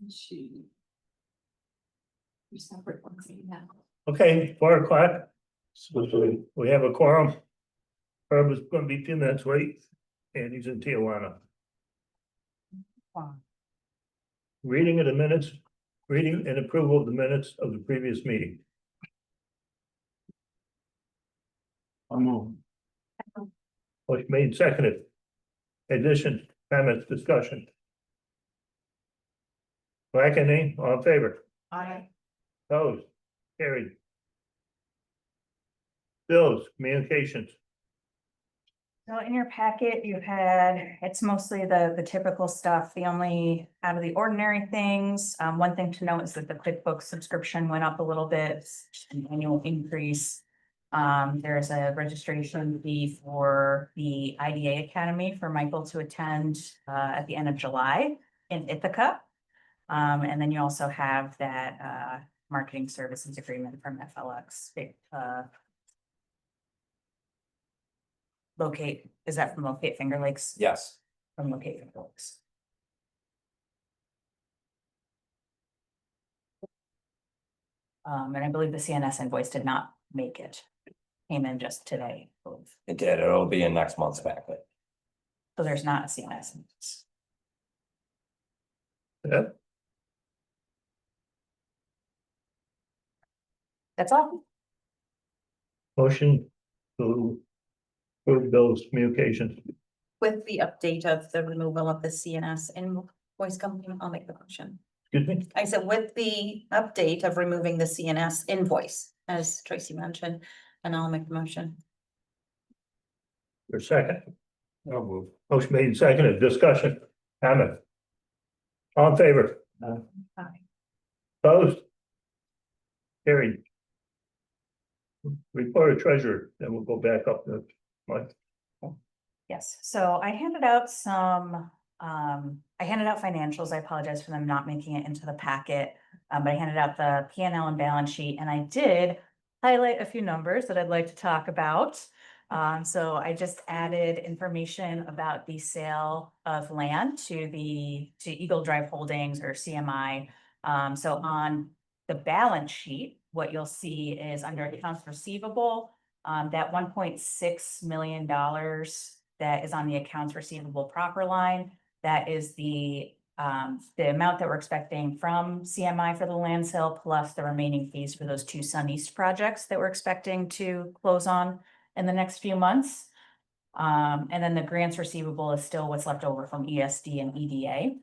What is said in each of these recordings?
She. You're separate ones now. Okay, 4 o'clock. So we have a quorum. Herb is gonna be 2 minutes late, and he's in Tijuana. Reading of the minutes, reading and approval of the minutes of the previous meeting. I'll move. Motion made, seconded. Addition, comments, discussion. Black and name, all in favor? Aye. Opposed? Carried. Bills, communications. So in your packet, you had, it's mostly the typical stuff, the only out of the ordinary things. One thing to note is that the QuickBooks subscription went up a little bit, an annual increase. There's a registration fee for the IDA Academy for Michael to attend at the end of July in Ithaca. And then you also have that marketing services agreement from FLX. Locate, is that from Locate Finger Lakes? Yes. From Locate Finger Lakes. And I believe the CNS invoice did not make it. Came in just today, I believe. It did. It'll be in next month's packet. So there's not a CNS invoice. Yeah, That's all. motion to approve those communications. With the update of the removal of the CNS invoice company, I'll make the motion. Excuse me, I said with the update of removing the CNS invoice, as Tracy mentioned, and I'll make the motion. for a second. I'll move. Motion made and seconded, discussion, comment. All in favor? Aye. Opposed? Carried. Report of treasurer, then we'll go back up to Mike. Yes, so I handed out some, I handed out financials. I apologize for them not making it into the packet. But I handed out the P&L and balance sheet, and I did highlight a few numbers that I'd like to talk about. So I just added information about the sale of land to Eagle Drive Holdings or CMI. So on the balance sheet, what you'll see is under accounts receivable, that $1.6 million that is on the accounts receivable proper line. That is the amount that we're expecting from CMI for the land sale, plus the remaining fees for those 2 Sun East projects that we're expecting to close on in the next few months. And then the grants receivable is still what's left over from ESD and EDA.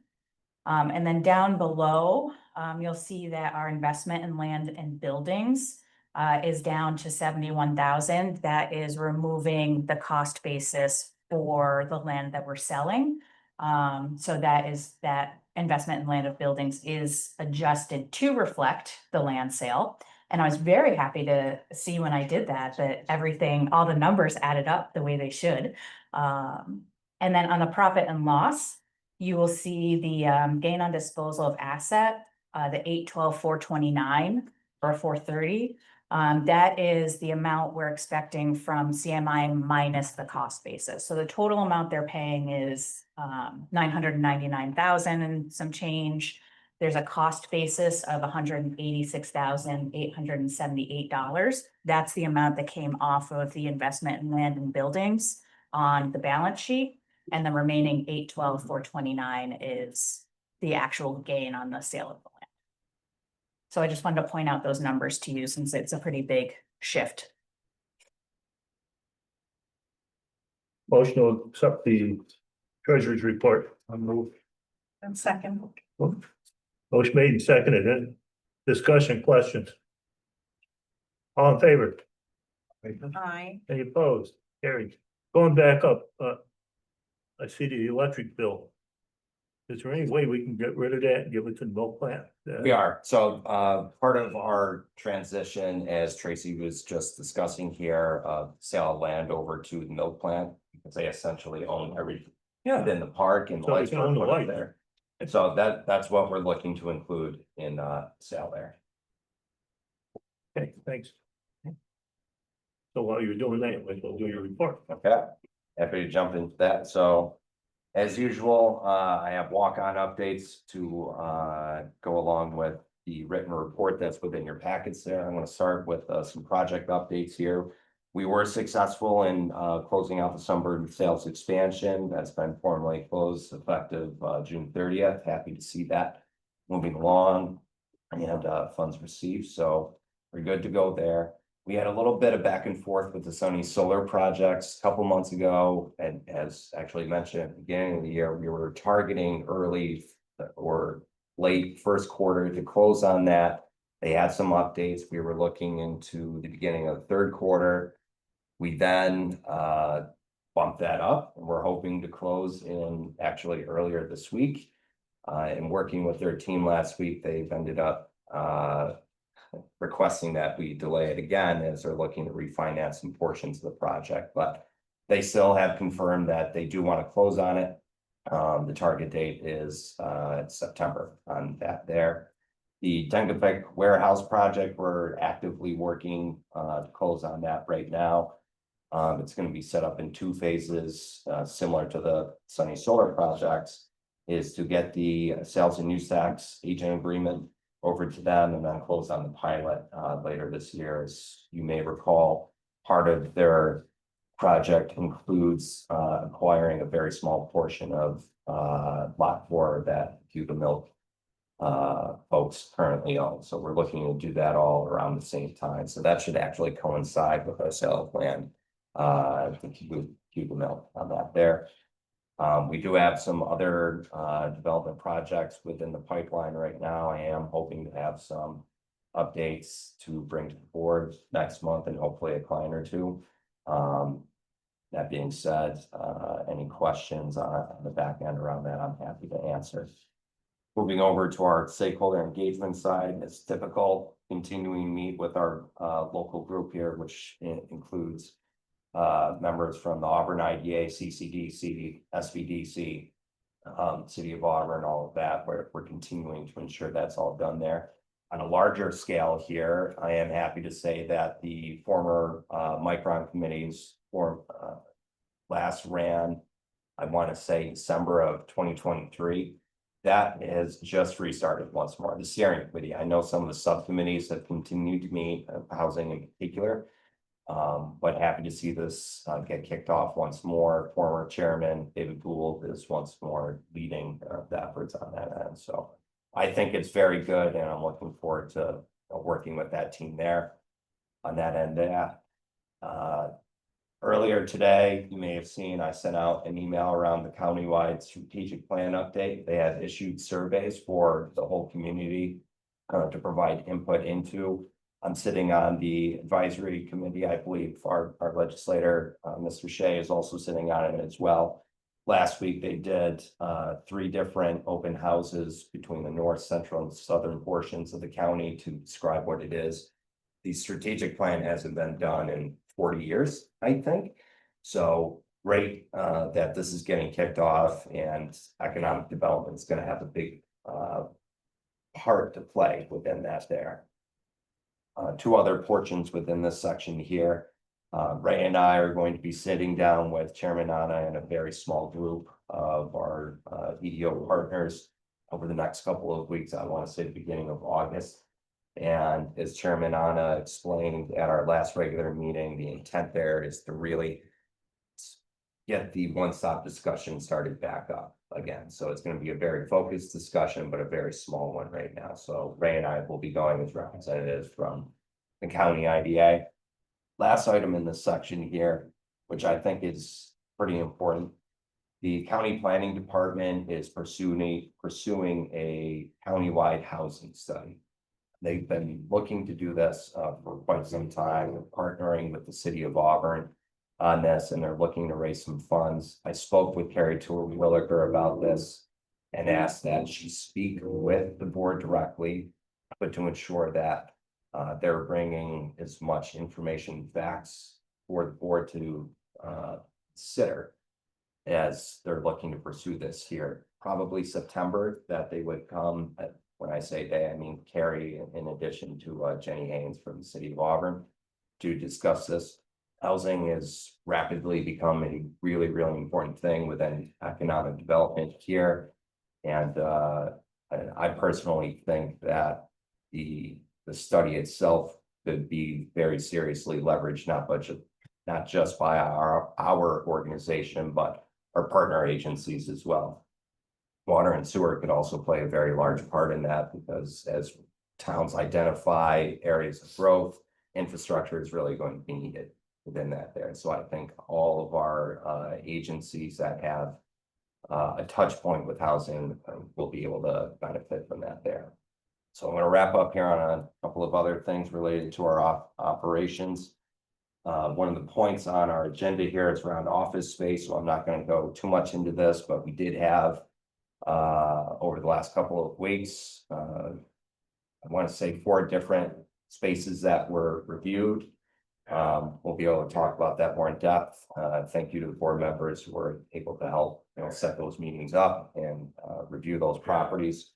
And then down below, you'll see that our investment in land and buildings is down to 71,000. That is removing the cost basis for the land that we're selling. So that investment in land of buildings is adjusted to reflect the land sale. And I was very happy to see when I did that everything, all the numbers added up the way they should. And then on the profit and loss, you will see the gain on disposal of asset, the 812,429 or 430. That is the amount we're expecting from CMI minus the cost basis. So the total amount they're paying is 999,000 and some change. There's a cost basis of $186,878. That's the amount that came off of the investment in land and buildings on the balance sheet. And the remaining 812,429 is the actual gain on the sale of the land. So I just wanted to point out those numbers to you since it's a pretty big shift. Motion to accept the treasurer's report. I'll move. And second. Motion made and seconded, discussion, questions. All in favor? Aye. Any opposed? Carried. Going back up, I see the electric bill. Is there any way we can get rid of that and give it to the milk plant? We are. So part of our transition, as Tracy was just discussing here, sale of land over to the milk plant, because they essentially own everything within the park and the So lights they own the are light there. And so that's what we're looking to include in sale there. Okay, thanks. So while you're doing that, we'll do your report. Okay, happy to jump into that. So As usual, I have walk-on updates to go along with the written report that's within your packets there. I'm gonna start with some project updates here. We were successful in closing out the Sunbird sales expansion. That's been formally closed effective June 30th. Happy to see that moving along and funds received. So we're good to go there. We had a little bit of back and forth with the Sunny Solar projects a couple months ago, and as actually mentioned at the beginning of the year, we were targeting early or late first quarter to close on that. They had some updates. We were looking into the beginning of the third quarter. We then bumped that up, and we're hoping to close in actually earlier this week. And working with their team last week, they've ended up requesting that we delay it again as they're looking to refinance some portions of the project, but they still have confirmed that they do want to close on it. The target date is September on that there. The Tengafek warehouse project, we're actively working to close on that right now. It's going to be set up in two phases, similar to the Sunny Solar projects, is to get the sales and use tax agent agreement over to them and then close on the pilot later this year. As you may recall, part of their project includes acquiring a very small portion of lot 4 that Cayuga Milk folks currently own. So we're looking to do that all around the same time. So that should actually coincide with our sale of land to Cayuga Milk on that there. We do have some other development projects within the pipeline right now. I am hoping to have some updates to bring to the board next month and hopefully a client or two. That being said, any questions on the back end around that, I'm happy to answer. Moving over to our stakeholder engagement side, as typical, continuing to meet with our local group here, which includes members from the Auburn IDA, CCDC, SVDC, City of Auburn, all of that. We're continuing to ensure that's all done there. On a larger scale here, I am happy to say that the former Micron committees last ran, I want to say December of 2023. That has just restarted once more. The steering committee, I know some of the subcommittees have continued to meet, housing in particular. But happy to see this get kicked off once more. Former chairman David Gould is once more leading the efforts on that end. So I think it's very good, and I'm looking forward to working with that team there on that end. Earlier today, you may have seen I sent out an email around the countywide strategic plan update. They have issued surveys for the whole community to provide input into. I'm sitting on the advisory committee. I believe our legislator, Mr. Shea, is also sitting on it as well. Last week, they did 3 different open houses between the north, central, and southern portions of the county to describe what it is. The strategic plan hasn't been done in 40 years, I think. So great that this is getting kicked off, and economic development is going to have a big part to play within that there. 2 other portions within this section here. Ray and I are going to be sitting down with Chairman Anna and a very small group of our EDO partners over the next couple of weeks. I want to say the beginning of August. And as Chairman Anna explained at our last regular meeting, the intent there is to really get the one-stop discussion started back up again. So it's going to be a very focused discussion, but a very small one right now. So Ray and I will be going as representatives from the county IDA. Last item in this section here, which I think is pretty important. The county planning department is pursuing a countywide housing study. They've been looking to do this for quite some time, partnering with the city of Auburn on this, and they're looking to raise some funds. I spoke with Carrie Williker about this and asked that she speak with the board directly, but to ensure that they're bringing as much information, facts for the board to consider as they're looking to pursue this here. Probably September that they would come. When I say they, I mean Carrie, in addition to Jenny Haynes from the city of Auburn, to discuss this. housing is rapidly becoming a really, really important thing within economic development here. And I personally think that the study itself could be very seriously leveraged, not just by our organization, but our partner agencies as well. Water and sewer could also play a very large part in that, because as towns identify areas of growth, infrastructure is really going to be needed within that there. So I think all of our agencies that have a touch point with housing will be able to benefit from that there. So I'm going to wrap up here on a couple of other things related to our operations. One of the points on our agenda here is around office space, so I'm not going to go too much into this, but we did have over the last couple of weeks, I want to say 4 different spaces that were reviewed. We'll be able to talk about that more in depth. Thank you to the board members who were able to help, set those meetings up and review those properties.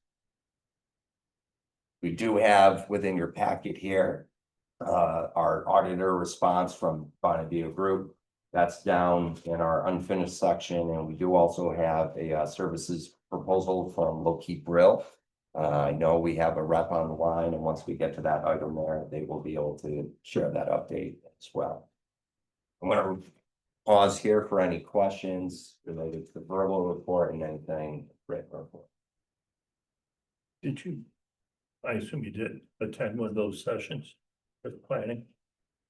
We do have within your packet here our auditor response from Bonavia Group. That's down in our unfinished section, and we do also have a services proposal from Low-Key Brill. I know we have a rep on the line, and once we get to that item there, they will be able to share that update as well. I'm going to pause here for any questions related to the verbal report and anything written report. Did you, I assume you did attend one of those sessions for the planning,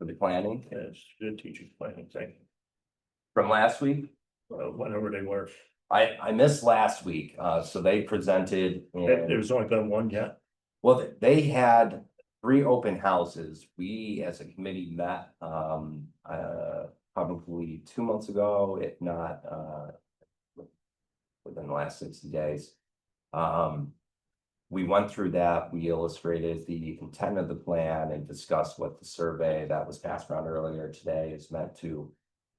For the planning yes, strategic planning thing, from last week, whenever they were. I missed last week, so they presented. There's only been one yet. Well, they had 3 open houses. We, as a committee, met probably 2 months ago, if not within the last 60 days. We went through that. We illustrated the intent of the plan and discussed what the survey that was passed around earlier today is meant to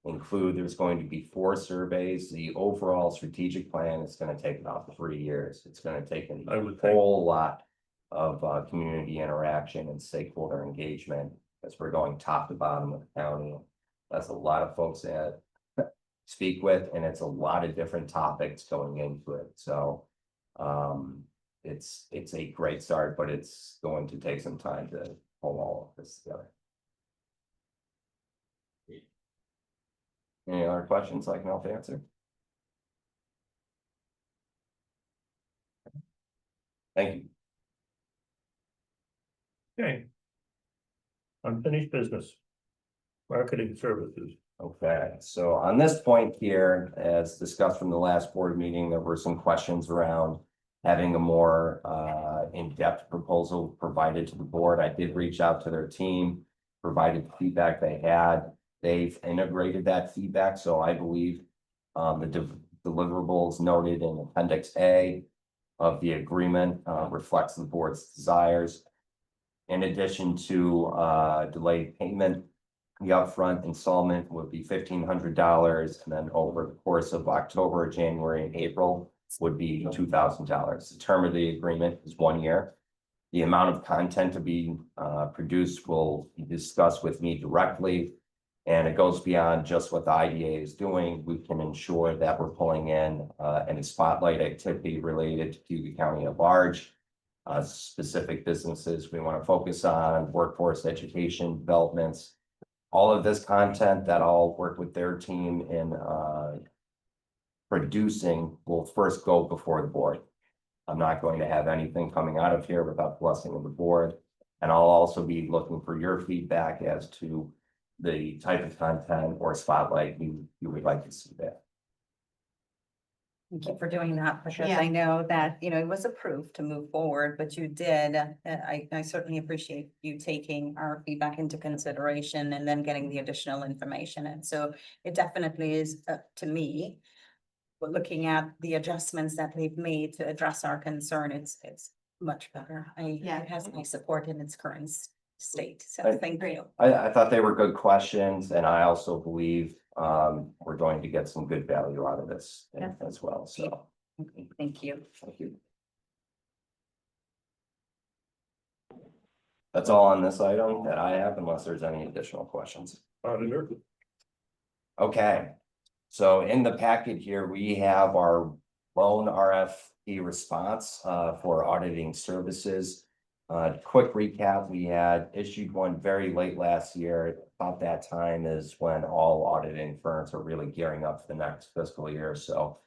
include. There's going to be 4 surveys. The overall strategic plan is going to take about 3 years. It's going to take a whole lot of community interaction and stakeholder engagement, as we're going top to bottom of the county. That's a lot of folks that speak with, and it's a lot of different topics going into it. So it's a great start, but it's going to take some time to pull all of this together. Any other questions I can help answer? Thank you. Okay. Unfinished business. Marketing services. Okay, so on this point here, as discussed from the last board meeting, there were some questions around having a more in-depth proposal provided to the board. I did reach out to their team, provided the feedback they had. They've integrated that feedback, so I believe the deliverables noted in Appendix A of the agreement reflects the board's desires. In addition to delayed payment, the upfront installment would be $1,500, and then over the course of October, January, and April would be $2,000. The term of the agreement is 1 year. The amount of content to be produced will be discussed with me directly, and it goes beyond just what the IDA is doing. We can ensure that we're pulling in any spotlight activity related to Cayuga County at large, specific businesses we want to focus on, workforce education developments. All of this content that I'll work with their team in producing will first go before the board. I'm not going to have anything coming out of here without blessing of the board. And I'll also be looking for your feedback as to the type of content or spotlight you would like to see there. Thank you for doing that, because Yeah. I know that, it was approved to move forward, but you did. I certainly appreciate you taking our feedback into consideration and then getting the additional information. And so it definitely is to me, but looking at the adjustments that they've made to address our concern, it's much better. Yeah. It has my support in its current state. So I thank you. I thought they were good questions, and I also believe we're going to get some good value out of this as well. So Okay, thank you. thank you. That's all on this item that I have, unless there's any additional questions. Auditor. Okay, so in the packet here, we have our loan RFP response for auditing services. Quick recap, we had issued one very late last year. About that time is when all auditing firms are really gearing up for the next fiscal year, so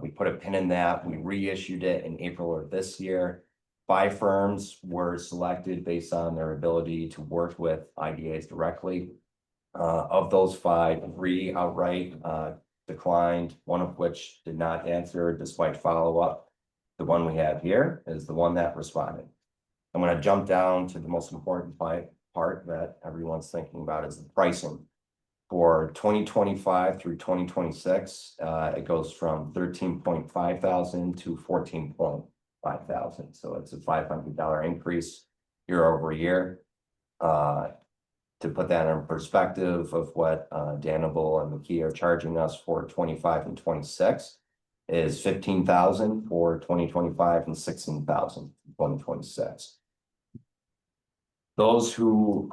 we put a pin in that. We reissued it in April of this year. 5 firms were selected based on their ability to work with IDAs directly. Of those 5, 3 outright declined, one of which did not answer despite follow-up. The one we have here is the one that responded. I'm going to jump down to the most important part that everyone's thinking about is the pricing. For 2025 through 2026, it goes from 13.5 thousand to 14.5 thousand. So it's a $500 increase year over year. To put that in perspective of what Danable and McKee are charging us for 25 and 26 is 15,000 for 2025 and 16,000 for 2026. Those who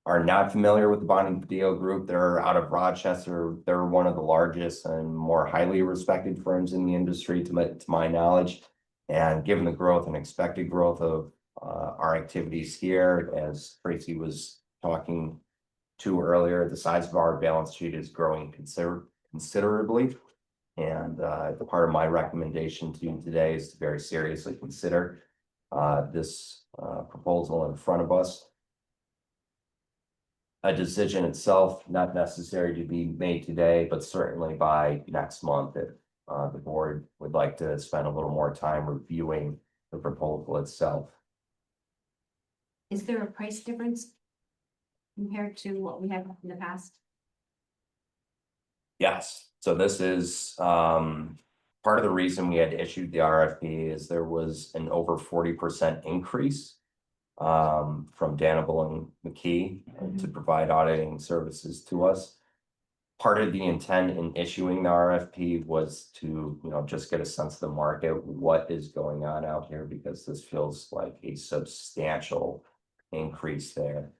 are not familiar with the Bond and Padillo Group, they're out of Rochester. They're one of the largest and more highly respected firms in the industry, to my knowledge. And given the growth and expected growth of our activities here, as Tracy was talking to earlier, the size of our balance sheet is growing considerably. And the part of my recommendation to you today is to very seriously consider this proposal in front of us. A decision itself not necessary to be made today, but certainly by next month if the board would like to spend a little more time reviewing the proposal itself. Is there a price difference compared to what we had in the past? Yes, so this is part of the reason we had issued the RFP is there was an over 40% increase from Danable and McKee to provide auditing services to us. Part of the intent in issuing the RFP was to, just get a sense of the market, what is going on out here, because this feels like a substantial increase there.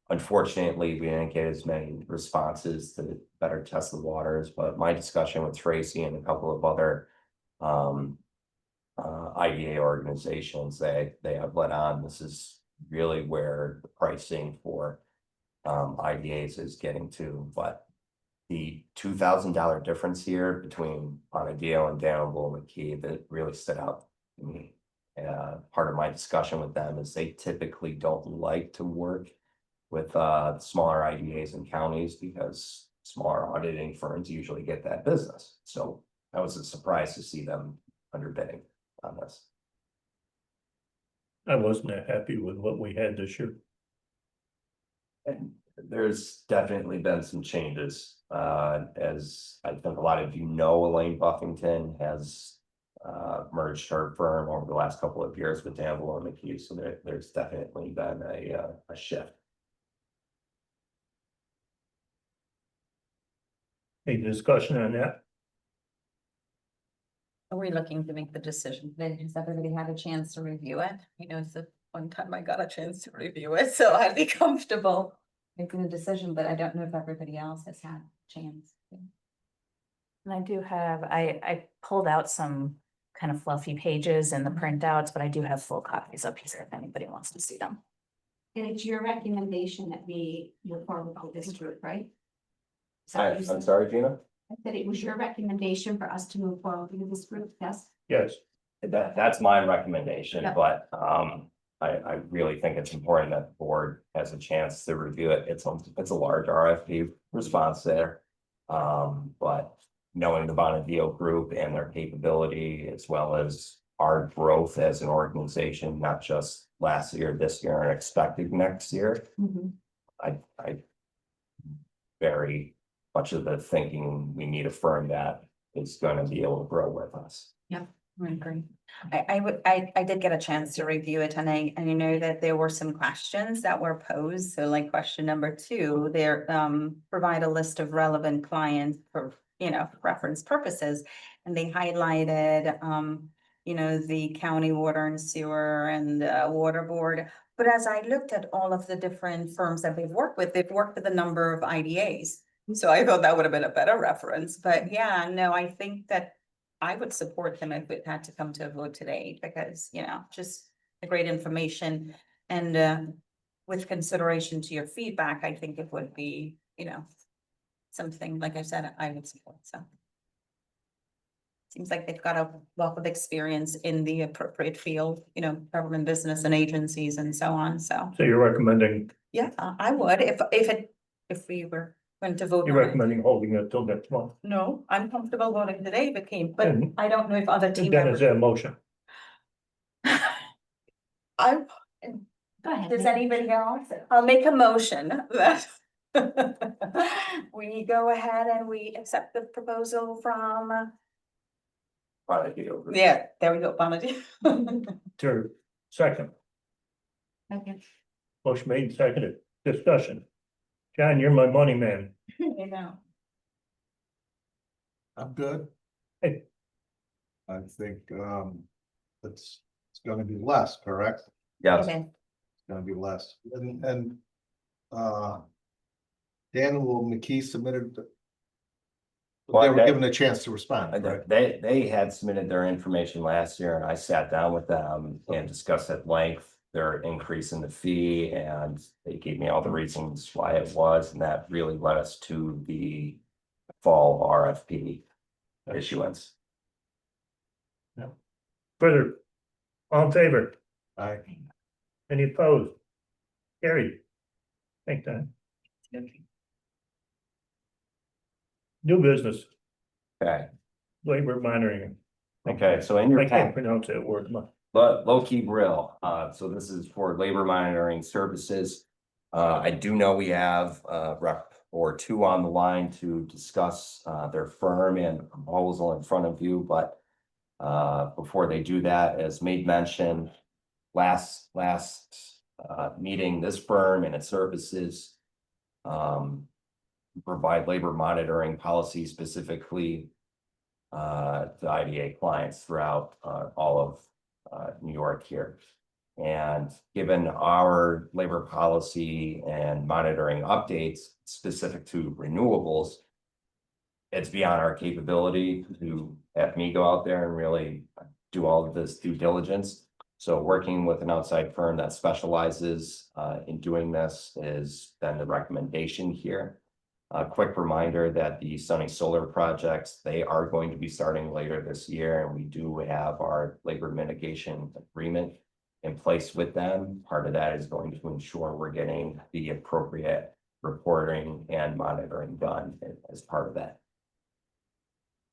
Unfortunately, we didn't get as many responses to better test the waters, but my discussion with Tracy and a couple of other IDA organizations, they have let on, this is really where the pricing for IDAs is getting to. But the $2,000 difference here between Bonadeo and Danable and McKee that really stood out to me. Part of my discussion with them is they typically don't like to work with smaller IDAs and counties because smaller auditing firms usually get that business. So I was surprised to see them underbidding on this. I wasn't that happy with what we had this year. And there's definitely been some changes. As I think a lot of you know, Elaine Buffington has merged her firm over the last couple of years with Danable and McKee. So there's definitely been a shift. Any discussion on that? Are we looking to make the decision? Then has everybody had a chance to review it? It's the one time I got a chance to review it, so I'd be comfortable making a decision, but I don't know if everybody else has had a chance. And I do have, I pulled out some kind of fluffy pages in the printouts, but I do have full copies up here if anybody wants to see them. And it's your recommendation that we move forward with this group, right? Is that what you I'm said? sorry, Gina. I said it was your recommendation for us to move forward with this group, yes? Yes. That's my recommendation, Yeah. but I really think it's important that the board has a chance to review it. It's a large RFP response there. But knowing the Bonadeo Group and their capability, as well as our growth as an organization, not just last year, this year, and expected next year, I very much of the thinking we need a firm that is going to be able to grow with us. I agree. I did get a chance to review it, and I know that there were some questions that were posed. So like question number 2, there provide a list of relevant clients for reference purposes, and they highlighted you know, the county water and sewer and water board. But as I looked at all of the different firms that they've worked with a number of IDAs. So I thought that would have been a better reference, but yeah, no, I think that I would support them if it had to come to a vote today, because, you know, just the great information. And with consideration to your feedback, I think it would be, you know, something, like I said, I would support, so. Seems like they've got a wealth of experience in the appropriate field, you know, government, business and agencies and so on, so. So you're recommending, Yeah, I would, if we were going to vote. you're on it. recommending holding it till next month. No, I'm comfortable voting today if it came, but And I don't know if other team then is members. there a motion? I, Go ahead. does Nick. anybody else? I'll make a motion that we go ahead and we accept the proposal from, yeah, there we go, Bonnie. Third, second, Okay. motion made and seconded, discussion. John, you're my money man. You know, I'm good. Hey. I think, it's gonna be less, correct? Yes, okay. It's gonna be less, and, Daniel McKee submitted. Well, They were that- given a chance to respond, right? they had submitted their information last year and I sat down with them and discussed at length their increase in the fee, and they gave me all the reasons why it was, and that really led us to the fall RFP issuance. Further, all in favor, I, any opposed? Carried. Thank that. New business, Okay, labor monitoring. okay, so in your. I can't pronounce that word. Low-key grill, so this is for labor monitoring services. I do know we have a rep or two on the line to discuss their firm and the proposal in front of you, but before they do that, as made mention, last meeting, this firm and its services provide labor monitoring policy specifically to IDA clients throughout all of New York here. And given our labor policy and monitoring updates specific to renewables, it's beyond our capability to have me go out there and really do all of this due diligence. So working with an outside firm that specializes in doing this is then the recommendation here. A quick reminder that the Sunny Solar projects, they are going to be starting later this year, and we do have our labor mitigation agreement in place with them. Part of that is going to ensure we're getting the appropriate reporting and monitoring done as part of that.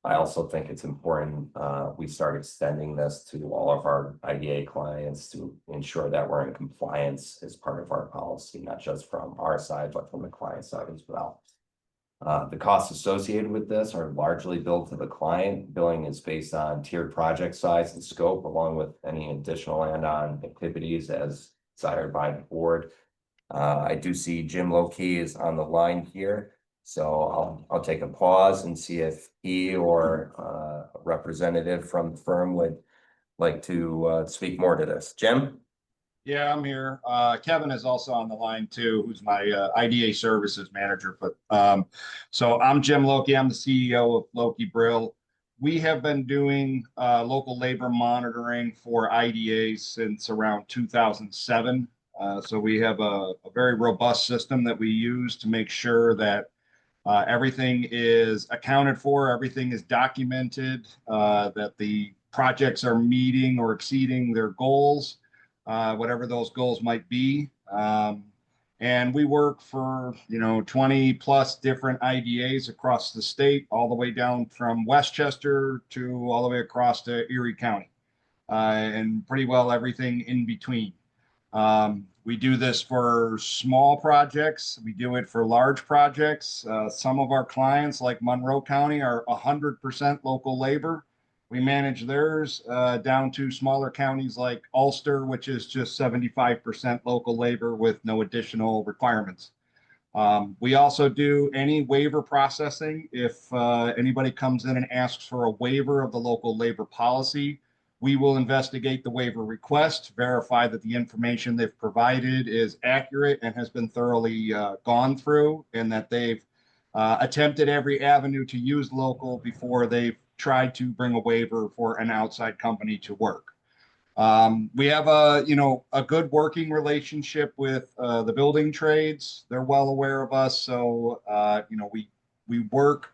I also think it's important, we start extending this to all of our IDA clients to ensure that we're in compliance as part of our policy, not just from our side, but from the client side as well. The costs associated with this are largely billed to the client. Billing is based on tiered project size and scope, along with any additional add-on activities as desired by the board. I do see Jim Lokey is on the line here, so I'll take a pause and see if he or a representative from the firm would like to speak more to this. Jim? Yeah, I'm here. Kevin is also on the line too, who's my IDA services manager. But so I'm Jim Lokey. I'm the CEO of Lokey Brill. We have been doing local labor monitoring for IDAs since around 2007. So we have a very robust system that we use to make sure that everything is accounted for, everything is documented, that the projects are meeting or exceeding their goals. Whatever those goals might be. And we work for, 20 plus different IDAs across the state, all the way down from Westchester to all the way across to Erie County, and pretty well everything in between. We do this for small projects. We do it for large projects. Some of our clients, like Monroe County, are 100% local labor. We manage theirs down to smaller counties like Ulster, which is just 75% local labor with no additional requirements. We also do any waiver processing. If anybody comes in and asks for a waiver of the local labor policy, We will investigate the waiver request, verify that the information they've provided is accurate and has been thoroughly gone through, and that they've attempted every avenue to use local before they've tried to bring a waiver for an outside company to work. We have a good working relationship with the building trades. They're well aware of us, so we work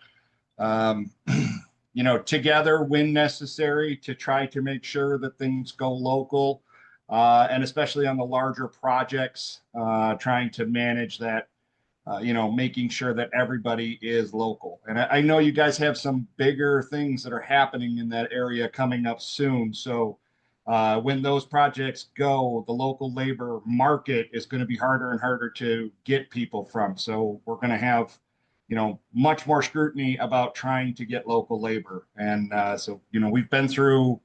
together when necessary to try to make sure that things go local, and especially on the larger projects, trying to manage that. Making sure that everybody is local. And I know you guys have some bigger things that are happening in that area coming up soon. So when those projects go, the local labor market is going to be harder and harder to get people from. So we're going to have, much more scrutiny about trying to get local labor. And we've been through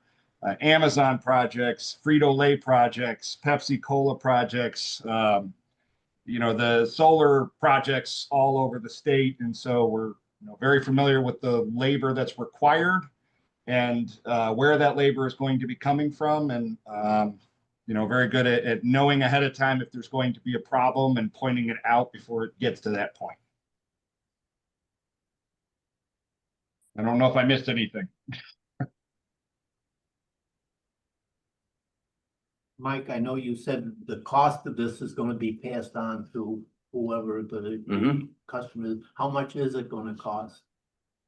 Amazon projects, Frito-Lay projects, Pepsi Cola projects, the solar projects all over the state. And so we're very familiar with the labor that's required and where that labor is going to be coming from. And, very good at knowing ahead of time if there's going to be a problem and pointing it out before it gets to that point. I don't know if I missed anything. Mike, I know you said the cost of this is gonna be passed on to whoever the Mhm. customer is. How much is it gonna cost?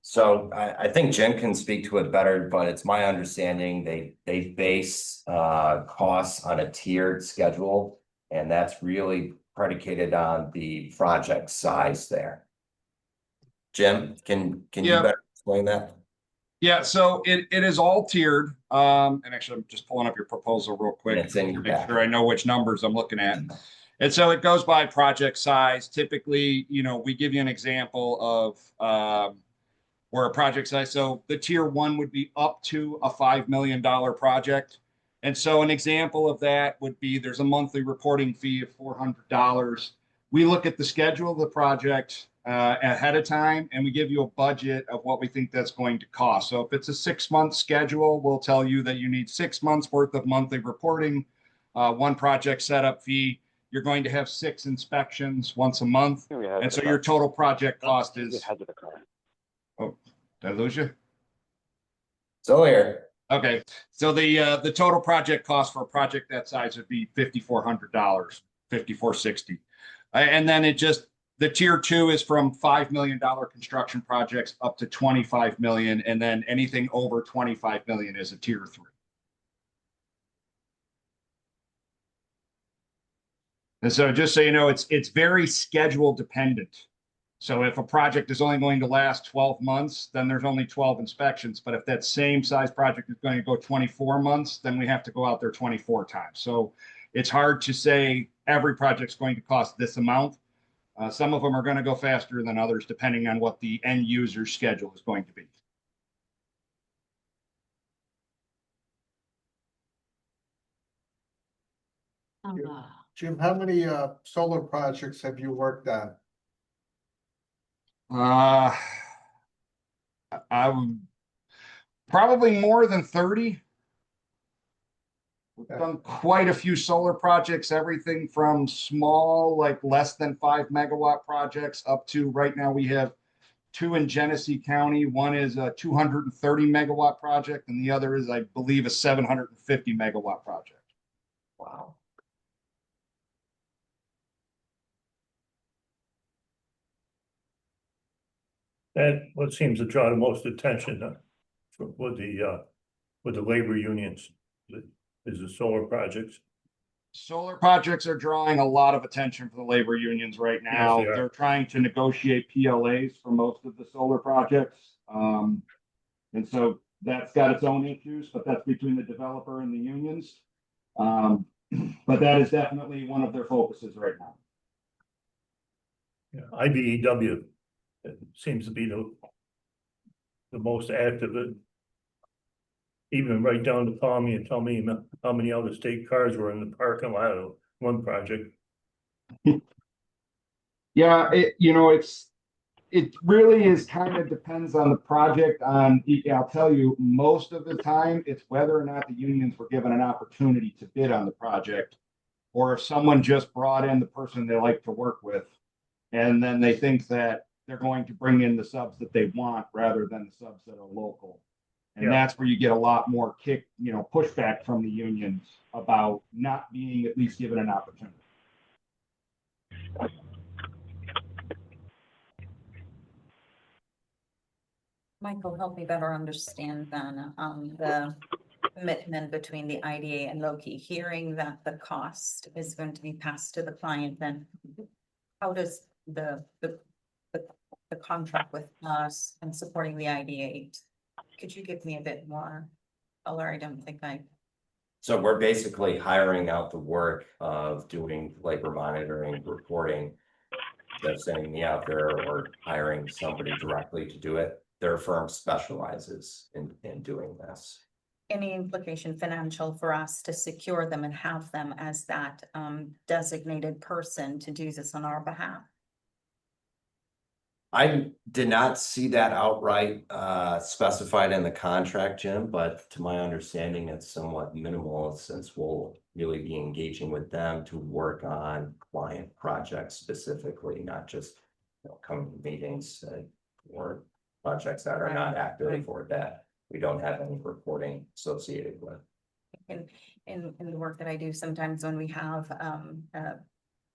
So I think Jim can speak to it better, but it's my understanding they base costs on a tiered schedule, and that's really predicated on the project size there. Jim, can you Yeah. better explain that? Yeah, so it is all tiered. And actually, I'm just pulling up your proposal real quick. It's in to your make packet. sure I know which numbers I'm looking at. And so it goes by project size. Typically, we give you an example of where a project size. So the tier 1 would be up to a $5 million project. And so an example of that would be there's a monthly reporting fee of $400. We look at the schedule of the project ahead of time, and we give you a budget of what we think that's going to cost. So if it's a 6-month schedule, we'll tell you that you need 6 months worth of monthly reporting, 1 project setup fee. You're going to have 6 inspections once a month. And so your total project cost is, oh, did I lose you? So here, Okay, so the total project cost for a project that size would be $5,400, $5,460. And then the tier 2 is from $5 million construction projects up to 25 million, and then anything over 25 million is a tier 3. And so just so you know, it's very schedule dependent. So if a project is only going to last 12 months, then there's only 12 inspections. But if that same size project is going to go 24 months, then we have to go out there 24 times. So it's hard to say every project's going to cost this amount. Some of them are going to go faster than others, depending on what the end user's schedule is going to be. Jim, how many solar projects have you worked on? I would probably more than 30. We've done quite a few solar projects, everything from small, like less than 5 megawatt projects, up to right now we have 2 in Genesee County. One is a 230 megawatt project, and the other is, I believe, a 750 megawatt project. wow. That what seems to draw the most attention with the labor unions is the solar projects. Solar projects are drawing a lot of attention for the labor unions right now. Yes, they are. They're trying to negotiate PLAs for most of the solar projects. And so that's got its own issues, but that's between the developer and the unions. But that is definitely one of their focuses right now. Yeah, IBEW seems to be the most active. Even right down to call me and tell me how many other state cars were in the parking lot of one project. Yeah, It really is kind of depends on the project I'll tell you, most of the time, it's whether or not the unions were given an opportunity to bid on the project. Or if someone just brought in the person they like to work with. And then they think that they're going to bring in the subs that they want rather than the subs that are local. And Yeah. that's where you get a lot more pushback from the unions about not being at least given an opportunity. Michael, help me better understand then, the commitment between the IDA and Loki, hearing that the cost is going to be passed to the client, then how does the contract with us and supporting the IDA, could you give me a bit more color? I don't think So we're basically hiring out the work of doing labor monitoring, reporting. Instead of sending me out there or hiring somebody directly to do it, their firm specializes in doing this. any implication financial for us to secure them and have them as that designated person to do this on our behalf? I did not see that outright specified in the contract, Jim, but to my understanding, it's somewhat minimal since we'll really be engaging with them to work on client projects specifically, not just coming to meetings or projects that are not active or that we don't have any reporting associated with. In the work that I do, sometimes when we have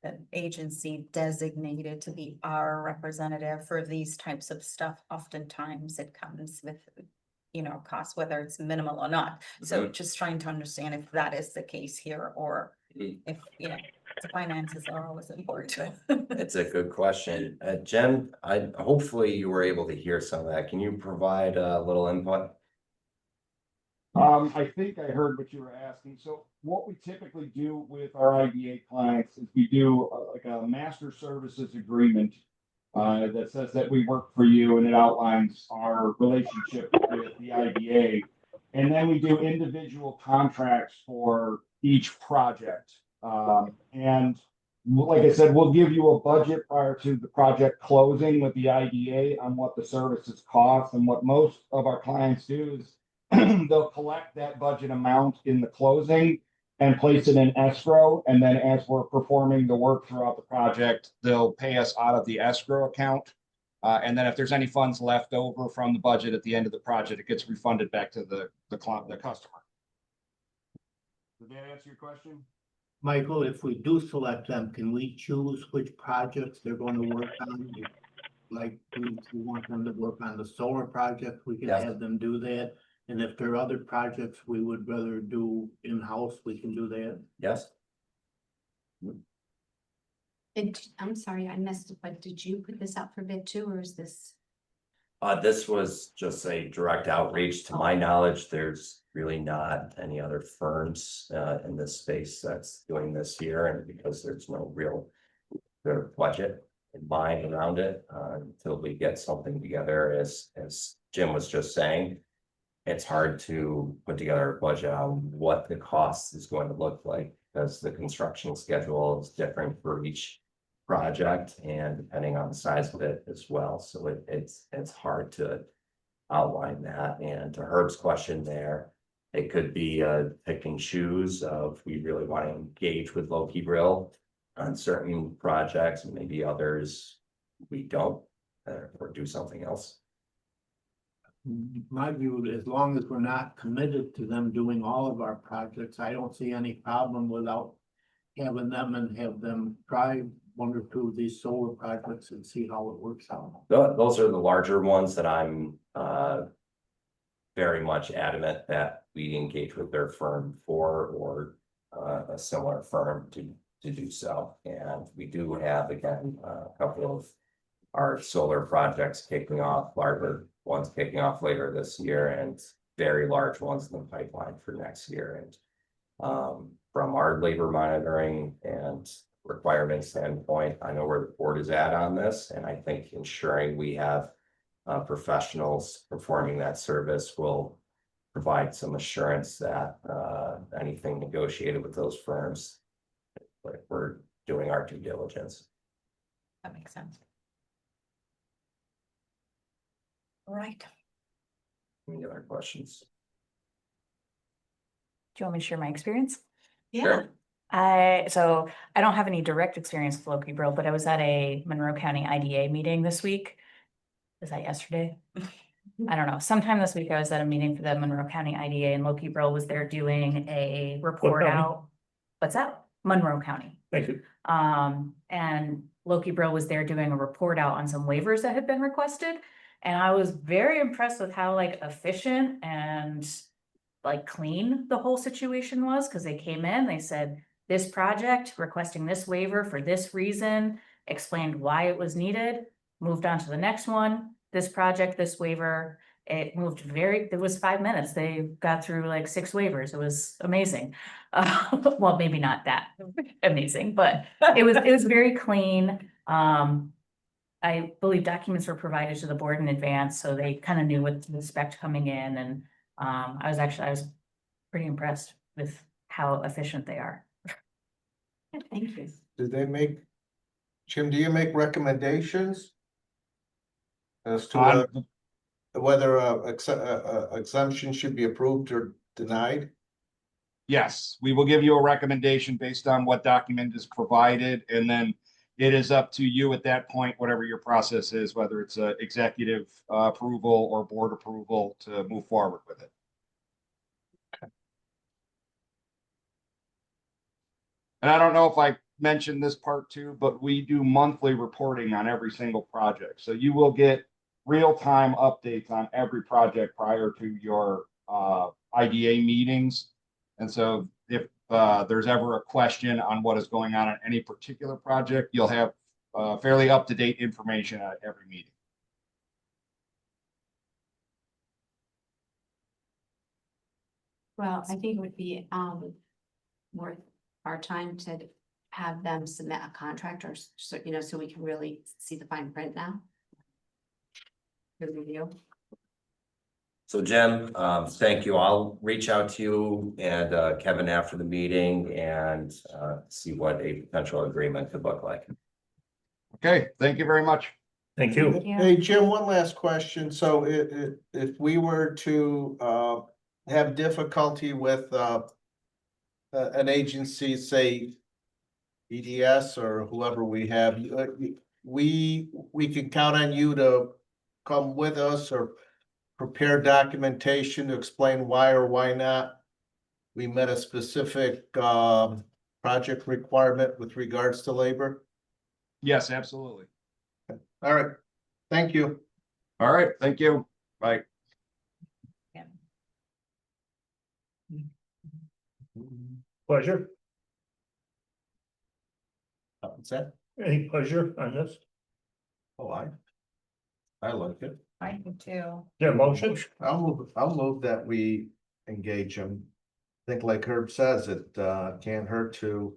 an agency designated to be our representative for these types of stuff, oftentimes it comes with, cost, whether it's minimal or not. So just trying to understand if that is the case here, or if, the finances are always important. It's a good question. Jen, hopefully you were able to hear some of that. Can you provide a little input? I think I heard what you were asking. So what we typically do with our IDA clients is we do like a master services agreement that says that we work for you, and it outlines our relationship with the IDA. And then we do individual contracts for each project. And like I said, we'll give you a budget prior to the project closing with the IDA on what the services cost. And what most of our clients do is they'll collect that budget amount in the closing and place it in escrow. And then as we're performing the work throughout the project, they'll pay us out of the escrow account. And then if there's any funds left over from the budget at the end of the project, it gets refunded back to the customer. Did that answer your question? Michael, if we do select them, can we choose which projects they're going to work on? Like, we want them to work on the solar project, we can Yes. have them do that. And if there are other projects we would rather do in-house, we can do that. Yes. I'm sorry, I missed it, but did you put this out for bid too, or is this? This was just a direct outreach. To my knowledge, there's really not any other firms in this space that's doing this here, and because there's no real budget in mind around it until we get something together, as Jim was just saying, it's hard to put together a budget on what the cost is going to look like, because the construction schedule is different for each project and depending on the size of it as well. So it's hard to outline that. And to Herb's question there, it could be picking shoes of, we really want to engage with Loki Brill on certain projects, and maybe others we don't, or do something else. My view, as long as we're not committed to them doing all of our projects, I don't see any problem without having them and have them try one or two of these solar projects and see how it works out. Those are the larger ones that I'm very much adamant that we engage with their firm for, or a similar firm to do so. And we do have, again, a couple of our solar projects kicking off, larger ones kicking off later this year, and very large ones in the pipeline for next year. And from our labor monitoring and requirement standpoint, I know where the board is at on this, and I think ensuring we have professionals performing that service will provide some assurance that anything negotiated with those firms, like, we're doing our due diligence. That makes sense. All right. Any other questions? Do you want me to share my experience? Sure. I don't have any direct experience with Loki Brill, but I was at a Monroe County IDA meeting this week. Was that yesterday? I don't know. Sometime this week I was at a meeting for the Monroe County IDA and Loki Brill was there doing a report county? out. What's that? Monroe County. Thank you. And Loki Brill was there doing a report out on some waivers that had been requested. And I was very impressed with how like efficient and like clean the whole situation was, because they came in, they said, this project requesting this waiver for this reason, explained why it was needed, moved on to the next one, this project, this waiver. It was 5 minutes. They got through like 6 waivers. It was amazing. Well, maybe not that amazing, but it was very clean. I believe documents were provided to the board in advance, so they kind of knew what to expect coming in, and I was pretty impressed with how efficient they are. Thank you. Did they make, Jim, do you make recommendations? As to On- whether exemption should be approved or denied? Yes, we will give you a recommendation based on what document is provided, and then it is up to you at that point, whatever your process is, whether it's a executive approval or board approval to move forward with it. And I don't know if I mentioned this part too, but we do monthly reporting on every single project. So you will get real-time updates on every project prior to your IDA meetings. And so if there's ever a question on what is going on any particular project, you'll have fairly up-to-date information at every meeting. Well, I think it would be worth our time to have them submit a contract, or so, you know, so we can really see the fine print now. Good review. So Jim, thank you. I'll reach out to you and Kevin after the meeting and see what a potential agreement could look like. Okay, thank you very much. Thank you. Yeah. Hey, Jim, one last question. So if we were to have difficulty with an agency, say EDS or whoever we have, we can count on you to come with us or prepare documentation to explain why or why not we met a specific project requirement with regards to labor? Yes, absolutely. All right, thank you. All right, thank you. Bye. Pleasure. What's that? Any pleasure on this? Oh, I like it. I do too. Yeah, motion? I'll move that we engage them. I think like Herb says, it can't hurt to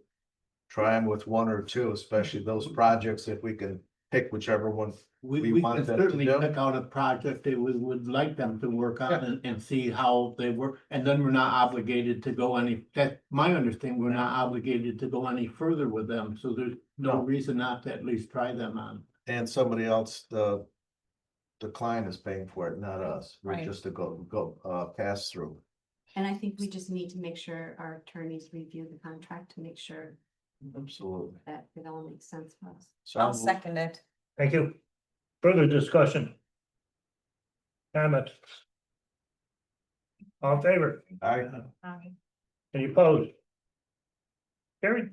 try them with one or two, especially those projects, if we can pick whichever one. We We want can them to certainly do. pick out a project that we would like them to work on Yeah. and see how they work. And then we're not obligated to go that's my understanding, we're not obligated to go any further with them. So there's no No. reason not to at least try them on. And somebody else, the client is paying for it, not us. We're Right. just to go pass through. And I think we just need to make sure our attorneys review the contract to make sure Absolutely. that it all makes sense for us. So I'll second it. Thank you. Further discussion? Comment? All in favor? Any opposed? Carried.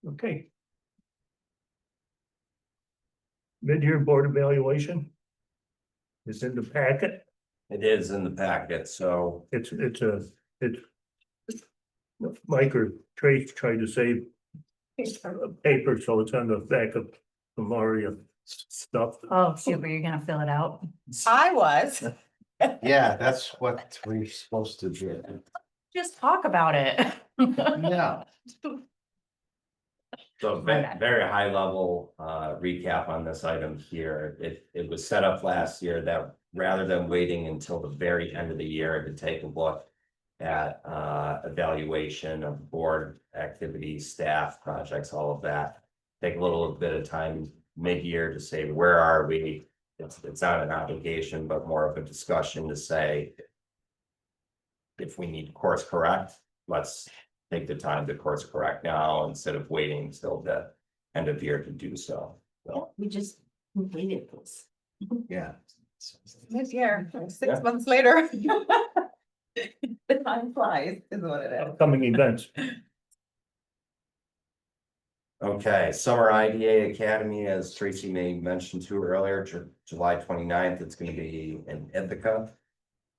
Okay. Mid-year board evaluation is in the packet. It is in the packet, so It's Mike or Trace tried to save paper, so it's on the back of the Maria stuff. Oh, shoot, were you gonna fill it out? I was. yeah, that's what we're supposed to do. Just talk about it. Yeah. So very high level recap on this item here. It was set up last year that rather than waiting until the very end of the year to take a look at evaluation of board activities, staff, projects, all of that. Take a little bit of time mid-year to say, where are we? it's not an obligation, but more of a discussion to say. If we need to course correct, let's take the time to course correct now instead of waiting till the end of year to do so. So, We just completed this. yeah. This year, Yeah. 6 months later. The time flies, is what it is. Upcoming events. Okay, Summer IDA Academy, as Tracy may mentioned to earlier, July 29th, it's gonna be in Ithaca.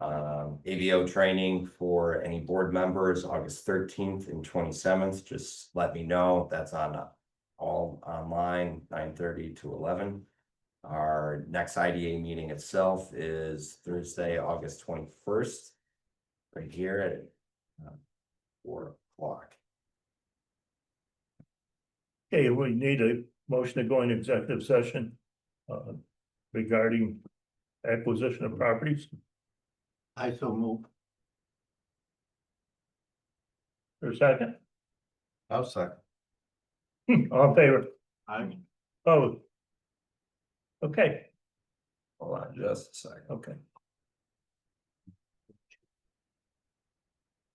AVO training for any board members, August 13th and 27th, just let me know, that's on all online, 9:30 to 11. Our next IDA meeting itself is Thursday, August 21st. Right here at 4 o'clock. Okay, we need a motion to go into executive session. Regarding acquisition of properties. I so move. For a second, I'll second. all in favor? I. Oh. Okay, Hold on just a second. okay.